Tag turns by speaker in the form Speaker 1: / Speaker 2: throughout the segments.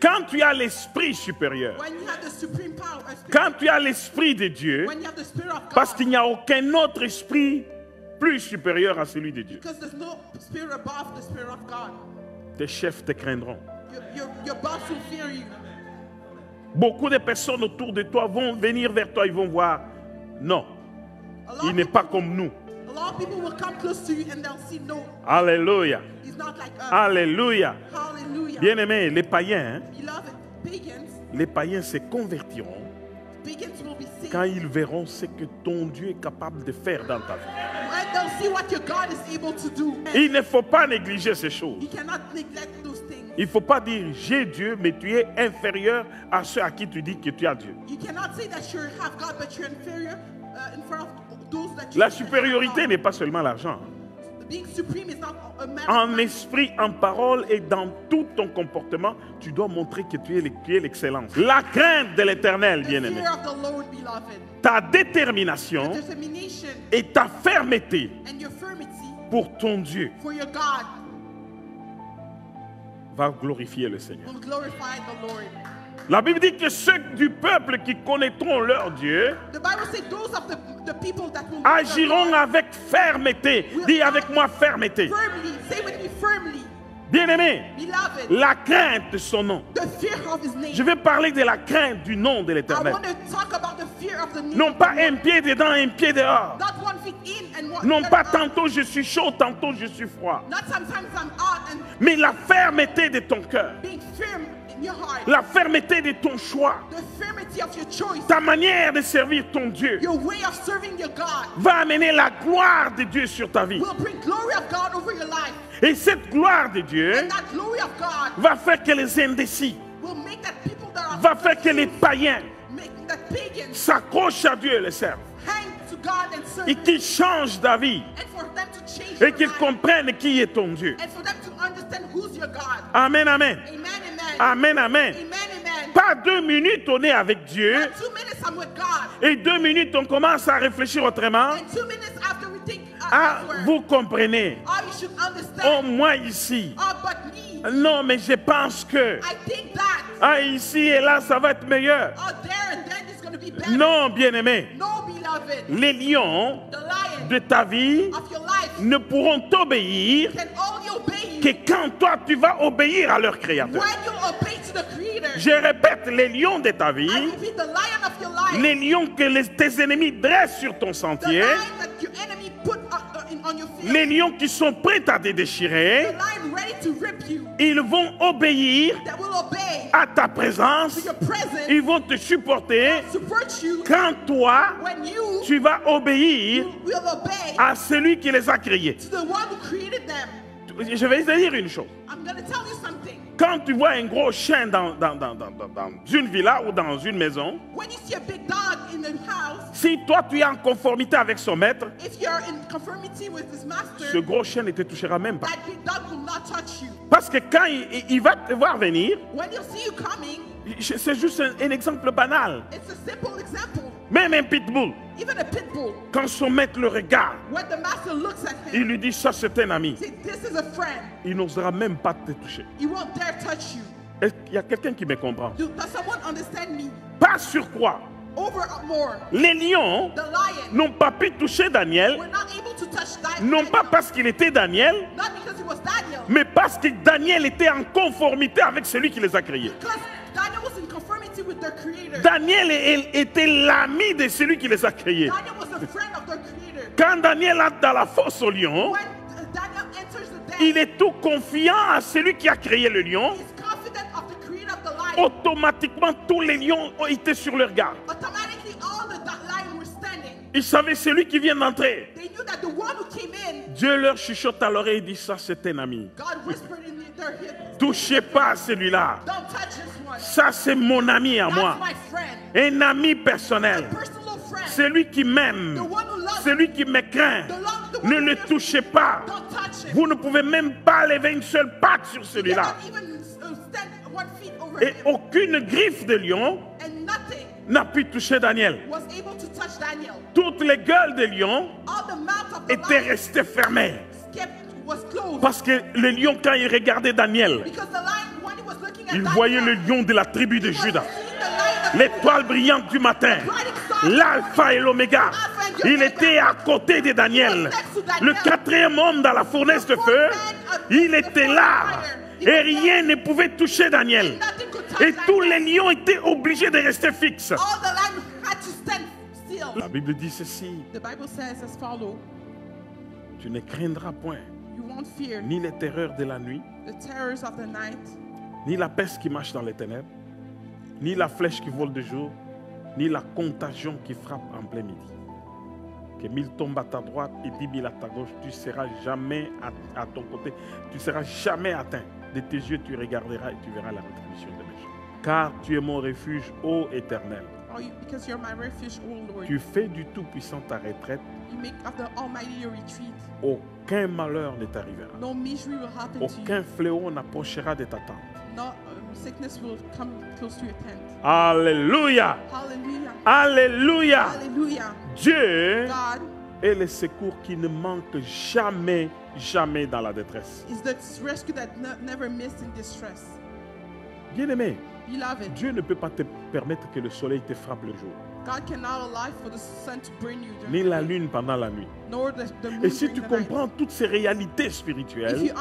Speaker 1: Quand tu as l'esprit supérieur, quand tu as l'esprit de Dieu, parce qu'il n'y a aucun autre esprit plus supérieur à celui de Dieu, tes chefs te craindront. Beaucoup de personnes autour de toi vont venir vers toi, ils vont voir, non, il n'est pas comme nous. Alléluia. Alléluia. Bien-aimés, les païens, les païens se convertiront quand ils verront ce que ton Dieu est capable de faire dans ta vie. Il ne faut pas négliger ces choses. Il ne faut pas dire j'ai Dieu, mais tu es inférieur à ceux à qui tu dis que tu as Dieu. La supériorité n'est pas seulement l'argent. En esprit, en parole et dans tout ton comportement, tu dois montrer que tu es l'excellence. La crainte de l'Éternel, bien-aimé. Ta détermination et ta fermeté pour ton Dieu va glorifier le Seigneur. La Bible dit que ceux du peuple qui connaîtront leur Dieu agiront avec fermeté. Dis avec moi fermeté. Bien-aimé, la crainte de son nom. Je vais parler de la crainte du nom de l'Éternel. Non pas un pied dedans, un pied dehors. Non pas tantôt je suis chaud, tantôt je suis froid. Mais la fermeté de ton cœur. La fermeté de ton choix. Ta manière de servir ton Dieu va amener la gloire de Dieu sur ta vie. Et cette gloire de Dieu va faire que les indécis, va faire que les païens s'accrochent à Dieu et le servent. Et qu'ils changent d'avis. Et qu'ils comprennent qui est ton Dieu. Amen, amen. Amen, amen. Pas 2 minutes on est avec Dieu. Et 2 minutes on commence à réfléchir autrement. Ah, vous comprenez. Oh, moi ici. Non, mais je pense que. Ah, ici et là, ça va être meilleur. Non, bien-aimé. Les lions de ta vie ne pourront t'obéir que quand toi tu vas obéir à leur créateur. Je répète, les lions de ta vie, les lions que tes ennemis dressent sur ton sentier, les lions qui sont prêts à te déchirer, ils vont obéir à ta présence, ils vont te supporter quand toi, tu vas obéir à celui qui les a créés. Je vais te dire une chose. Quand tu vois un gros chien dans une villa ou dans une maison, si toi tu es en conformité avec son maître, ce gros chien ne te touchera même pas. Parce que quand il va te voir venir, c'est juste un exemple banal. Même un pitbull, quand son maître le regarde, il lui dit ça c'est un ami. Il n'osera même pas te toucher. Est-ce qu'il y a quelqu'un qui me comprend? Pas sur quoi? Les lions n'ont pas pu toucher Daniel, non pas parce qu'il était Daniel, mais parce que Daniel était en conformité avec celui qui les a créés. Daniel était l'ami de celui qui les a créés. Quand Daniel entre dans la fosse au lion, il est tout confiant à celui qui a créé le lion. Automatiquement, tous les lions ont été sur leur garde. Ils savaient celui qui vient d'entrer. Dieu leur chuchote à l'oreille et dit ça c'est un ami. Touchez pas à celui-là. Ça c'est mon ami à moi. Un ami personnel. Celui qui m'aime. Celui qui me craint. Ne le touchez pas. Vous ne pouvez même pas lever une seule patte sur celui-là. Et aucune griffe de lion n'a pu toucher Daniel. Toutes les gueules de lion étaient restées fermées. Parce que le lion, quand il regardait Daniel, Il voyait le lion de la tribu de Juda, l'étoile brillante du matin, l'alpha et l'oméga. Il était à côté de Daniel, le quatrième homme dans la fournaise de feu. Il était là et rien ne pouvait toucher Daniel. Et tous les lions étaient obligés de rester fixes. La Bible dit ceci: tu ne craindras point ni les terreurs de la nuit, ni la peste qui marche dans les ténèbres, ni la flèche qui vole de jour, ni la contagion qui frappe en plein midi. Que 1000 tombent à ta droite et 10 000 à ta gauche, tu ne seras jamais à ton côté, tu ne seras jamais atteint. De tes yeux, tu regarderas et tu verras la rétribution des méchants. Car tu es mon refuge, ô Éternel. Tu fais du Tout-Puissant ta retraite. Aucun malheur ne t'arrivera. Aucun fléau n'approchera de ta tente. Alléluia. Alléluia. Dieu est le secours qui ne manque jamais, jamais dans la détresse. Bien-aimé, Dieu ne peut pas te permettre que le soleil te frappe le jour, ni la lune pendant la nuit. Et si tu comprends toutes ces réalités spirituelles,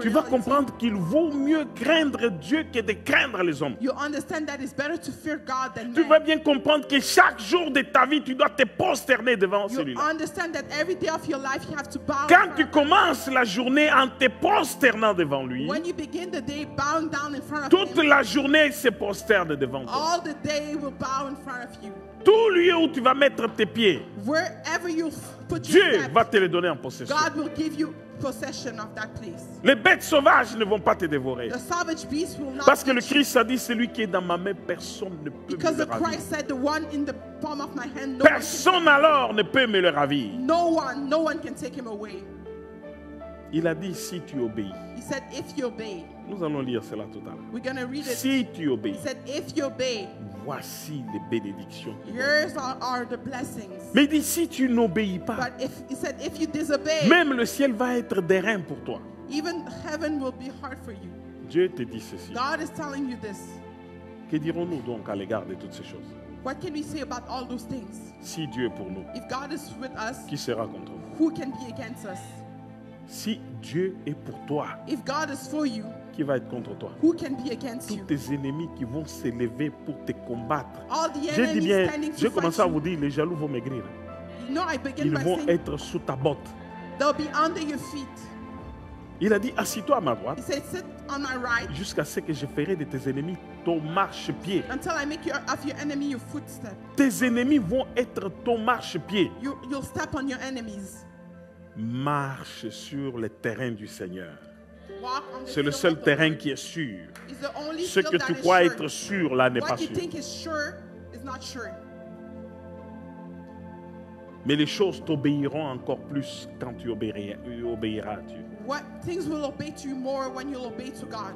Speaker 1: tu vas comprendre qu'il vaut mieux craindre Dieu que de craindre les hommes. Tu vas bien comprendre que chaque jour de ta vie, tu dois te prosterner devant celui-là. Quand tu commences la journée en te prosternant devant lui, toute la journée il se prosterne devant toi. Tout lieu où tu vas mettre tes pieds, Dieu va te le donner en possession. Les bêtes sauvages ne vont pas te dévorer. Parce que le Christ a dit: celui qui est dans ma main, personne ne peut me le ravir. Personne alors ne peut me le ravir. Il a dit: si tu obéis. Nous allons lire cela tout à l'heure. Si tu obéis, voici les bénédictions. Mais il dit: si tu n'obéis pas, même le ciel va être d'airain pour toi. Dieu te dit ceci. Que dirons-nous donc à l'égard de toutes ces choses? Si Dieu est pour nous, qui sera contre nous? Si Dieu est pour toi, qui va être contre toi? Tous tes ennemis qui vont s'élever pour te combattre. J'ai dit bien, j'ai commencé à vous dire, les jaloux vont maigrir. Ils vont être sous ta botte. Il a dit: assis-toi à ma droite, jusqu'à ce que je ferai de tes ennemis ton marchepied. Tes ennemis vont être ton marchepied. Marche sur le terrain du Seigneur. C'est le seul terrain qui est sûr. Ce que tu crois être sûr, là, n'est pas sûr. Mais les choses t'obéiront encore plus quand tu obéiras à Dieu.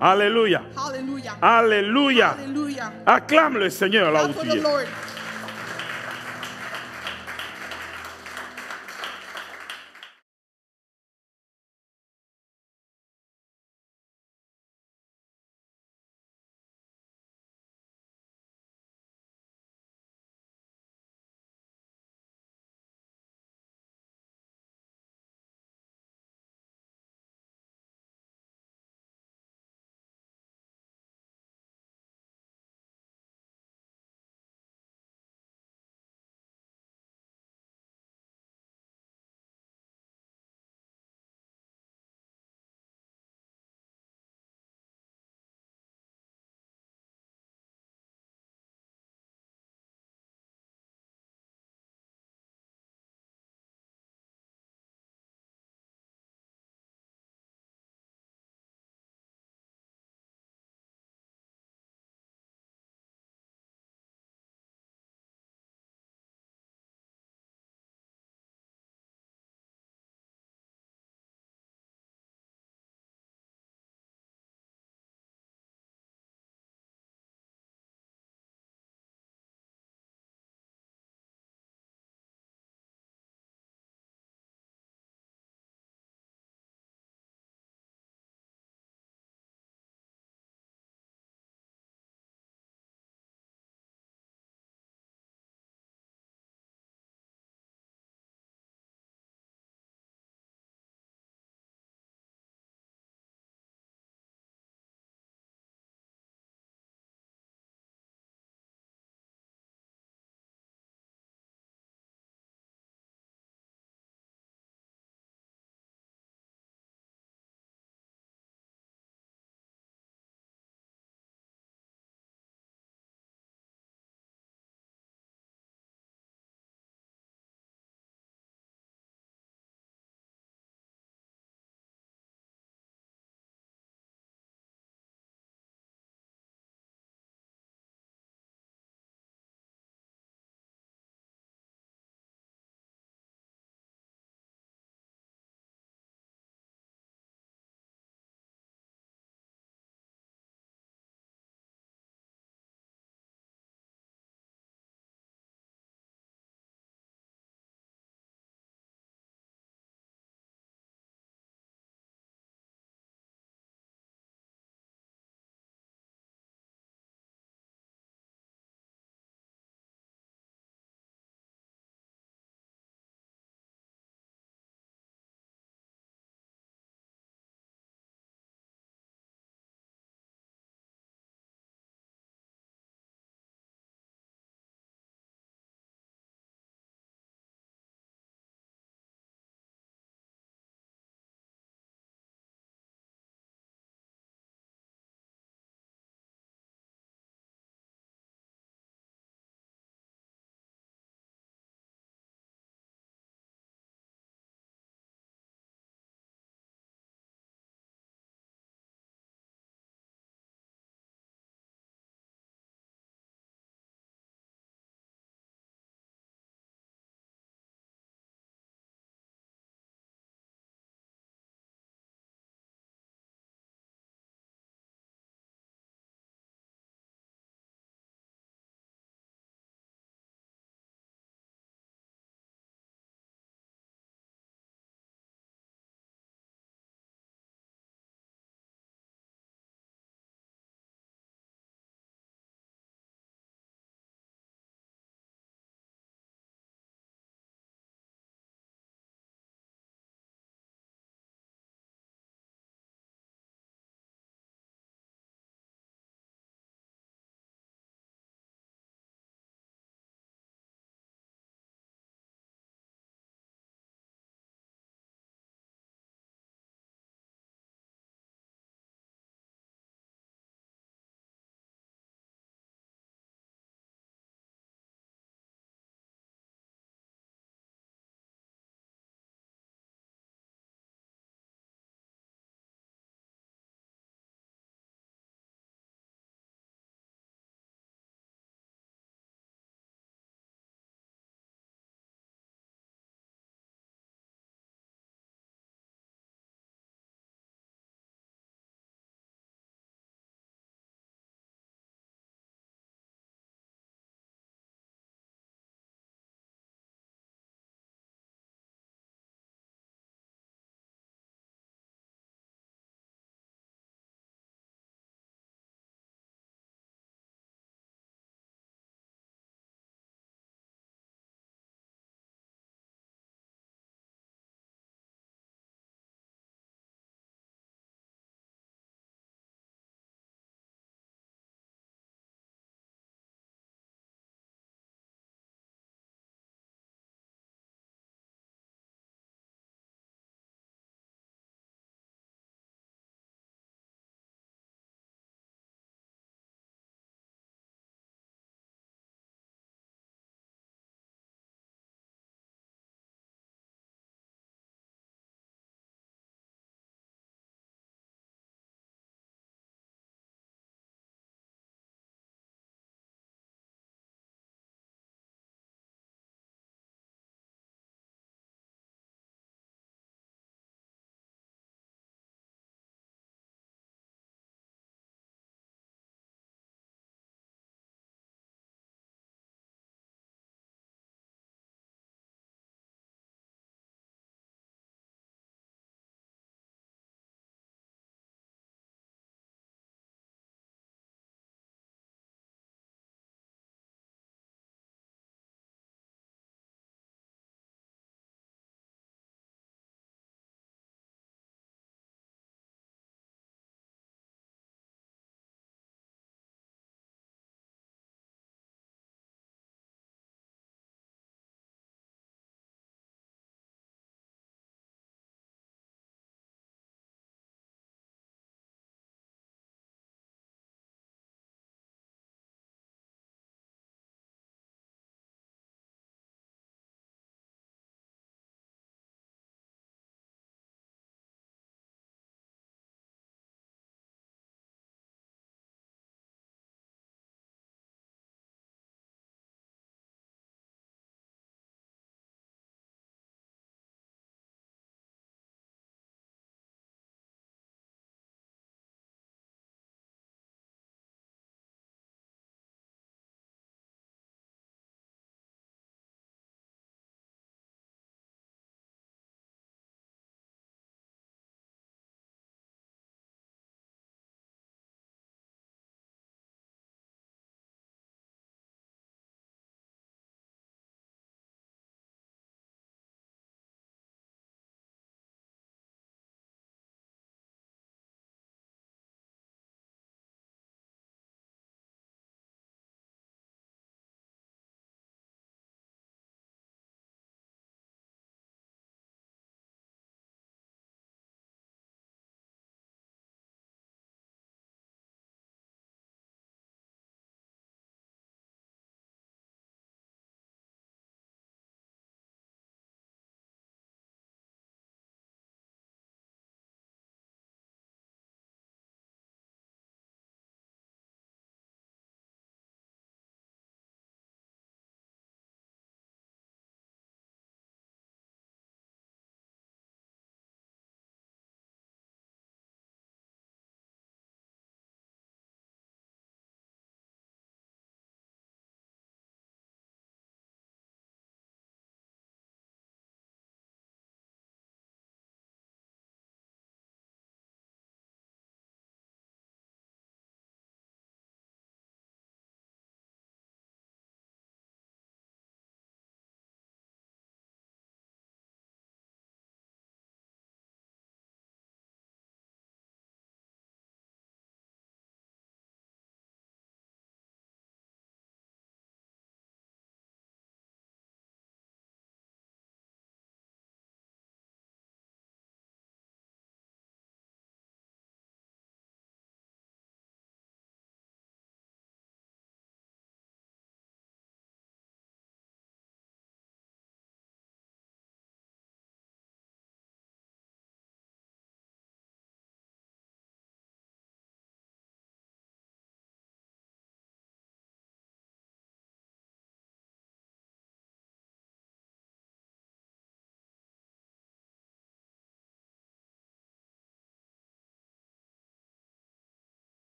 Speaker 1: Alléluia. Alléluia. Acclame le Seigneur là où tu es.